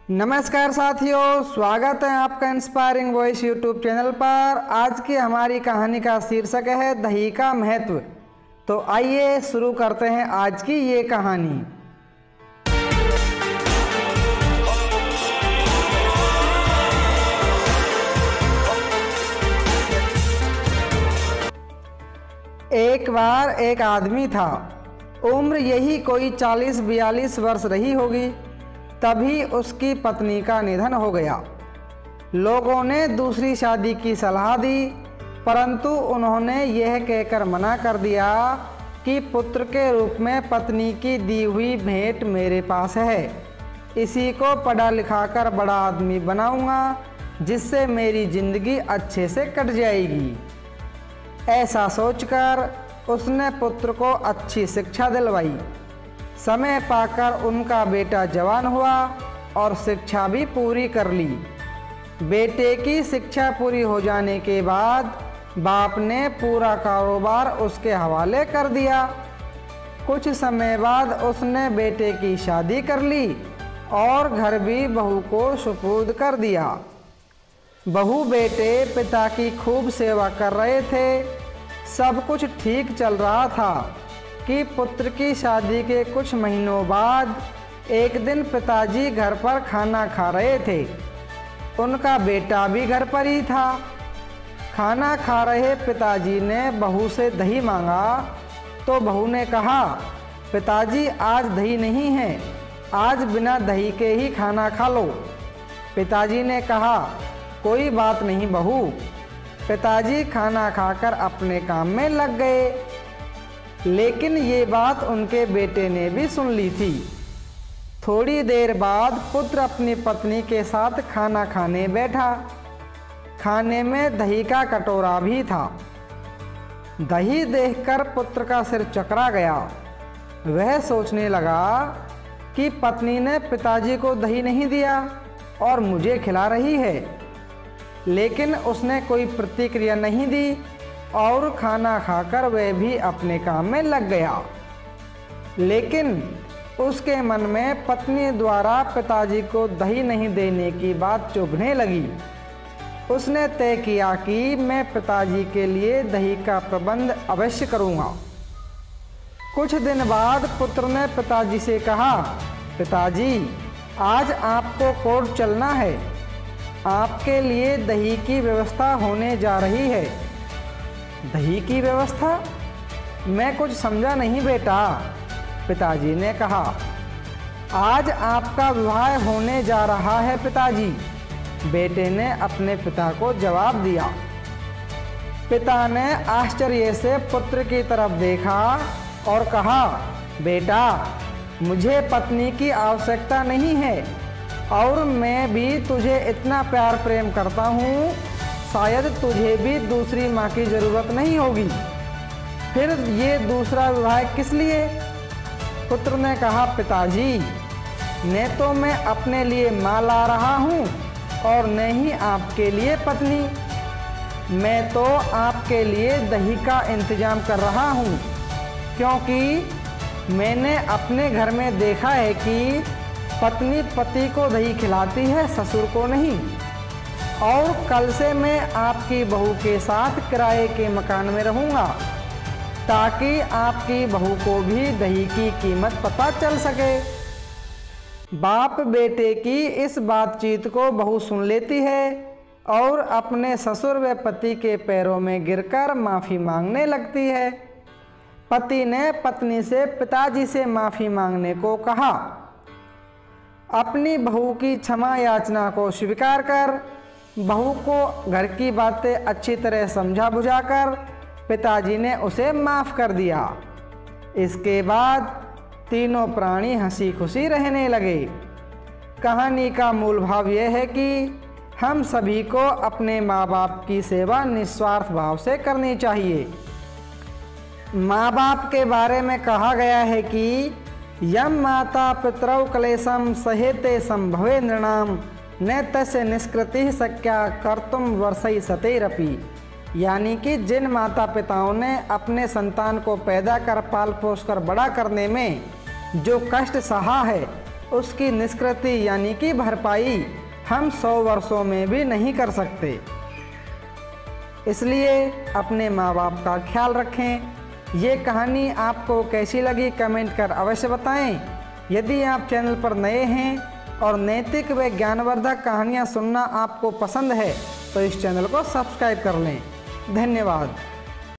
नमस्कार साथियों, स्वागत है आपका इंस्पायरिंग वॉइस यूट्यूब चैनल पर। आज की हमारी कहानी का शीर्षक है दही का महत्व। तो आइए शुरू करते हैं आज की ये कहानी। एक बार एक आदमी था। उम्र यही कोई 40-42 वर्ष रही होगी। तभी उसकी पत्नी का निधन हो गया। लोगों ने दूसरी शादी की सलाह दी, परंतु उन्होंने यह कहकर मना कर दिया कि पुत्र के रूप में पत्नी की दी हुई भेंट मेरे पास है। इसी को पढ़ा लिखा कर बड़ा आदमी बनाऊंगा, जिससे मेरी जिंदगी अच्छे से कट जाएगी। ऐसा सोचकर उसने पुत्र को अच्छी शिक्षा दिलवाई। समय पाकर उनका बेटा जवान हुआ और शिक्षा भी पूरी कर ली। बेटे की शिक्षा पूरी हो जाने के बाद बाप ने पूरा कारोबार उसके हवाले कर दिया। कुछ समय बाद उसने बेटे की शादी कर ली और घर भी बहू को सुपुर्द कर दिया। बहू बेटे पिता की खूब सेवा कर रहे थे। सब कुछ ठीक चल रहा था कि पुत्र की शादी के कुछ महीनों बाद एक दिन पिताजी घर पर खाना खा रहे थे। उनका बेटा भी घर पर ही था। खाना खा रहे पिताजी ने बहू से दही मांगा तो बहू ने कहा, पिताजी आज दही नहीं है, आज बिना दही के ही खाना खा लो। पिताजी ने कहा, कोई बात नहीं बहू। पिताजी खाना खाकर अपने काम में लग गए। लेकिन ये बात उनके बेटे ने भी सुन ली थी। थोड़ी देर बाद पुत्र अपनी पत्नी के साथ खाना खाने बैठा। खाने में दही का कटोरा भी था। दही देखकर पुत्र का सिर चकरा गया। वह सोचने लगा कि पत्नी ने पिताजी को दही नहीं दिया और मुझे खिला रही है। लेकिन उसने कोई प्रतिक्रिया नहीं दी और खाना खाकर वह भी अपने काम में लग गया। लेकिन उसके मन में पत्नी द्वारा पिताजी को दही नहीं देने की बात चुभने लगी। उसने तय किया कि मैं पिताजी के लिए दही का प्रबंध अवश्य करूँगा। कुछ दिन बाद पुत्र ने पिताजी से कहा, पिताजी आज आपको कोर्ट चलना है, आपके लिए दही की व्यवस्था होने जा रही है। दही की व्यवस्था? मैं कुछ समझा नहीं बेटा। पिताजी ने कहा, आज आपका विवाह होने जा रहा है पिताजी। बेटे ने अपने पिता को जवाब दिया। पिता ने आश्चर्य से पुत्र की तरफ देखा और कहा, बेटा मुझे पत्नी की आवश्यकता नहीं है और मैं भी तुझे इतना प्यार प्रेम करता हूँ, शायद तुझे भी दूसरी माँ की ज़रूरत नहीं होगी। फिर ये दूसरा विवाह किस लिए? पुत्र ने कहा, पिताजी न तो मैं अपने लिए माँ ला रहा हूँ और न ही आपके लिए पत्नी। मैं तो आपके लिए दही का इंतजाम कर रहा हूँ, क्योंकि मैंने अपने घर में देखा है कि पत्नी पति को दही खिलाती है, ससुर को नहीं। और कल से मैं आपकी बहू के साथ किराए के मकान में रहूँगा, ताकि आपकी बहू को भी दही की कीमत पता चल सके। बाप बेटे की इस बातचीत को बहू सुन लेती है और अपने ससुर व पति के पैरों में गिरकर माफ़ी मांगने लगती है। पति ने पत्नी से पिताजी से माफ़ी मांगने को कहा। अपनी बहू की क्षमा याचना को स्वीकार कर बहू को घर की बातें अच्छी तरह समझा बुझाकर पिताजी ने उसे माफ़ कर दिया। इसके बाद तीनों प्राणी हंसी खुशी रहने लगे। कहानी का मूल भाव यह है कि हम सभी को अपने माँ बाप की सेवा निस्वार्थ भाव से करनी चाहिए। माँ बाप के बारे में कहा गया है कि यम माता पितरौ क्लेशम सहेते संभवे नृणाम न तस्य निष्कृति शक्या कर्तुम वर्षई सतेरपि। यानी कि जिन माता पिताओं ने अपने संतान को पैदा कर पाल पोस कर बड़ा करने में जो कष्ट सहा है, उसकी निष्कृति यानी कि भरपाई हम 100 वर्षों में भी नहीं कर सकते। इसलिए अपने माँ बाप का ख्याल रखें। ये कहानी आपको कैसी लगी कमेंट कर अवश्य बताएं। यदि आप चैनल पर नए हैं और नैतिक व ज्ञानवर्धक कहानियाँ सुनना आपको पसंद है तो इस चैनल को सब्सक्राइब कर लें। धन्यवाद।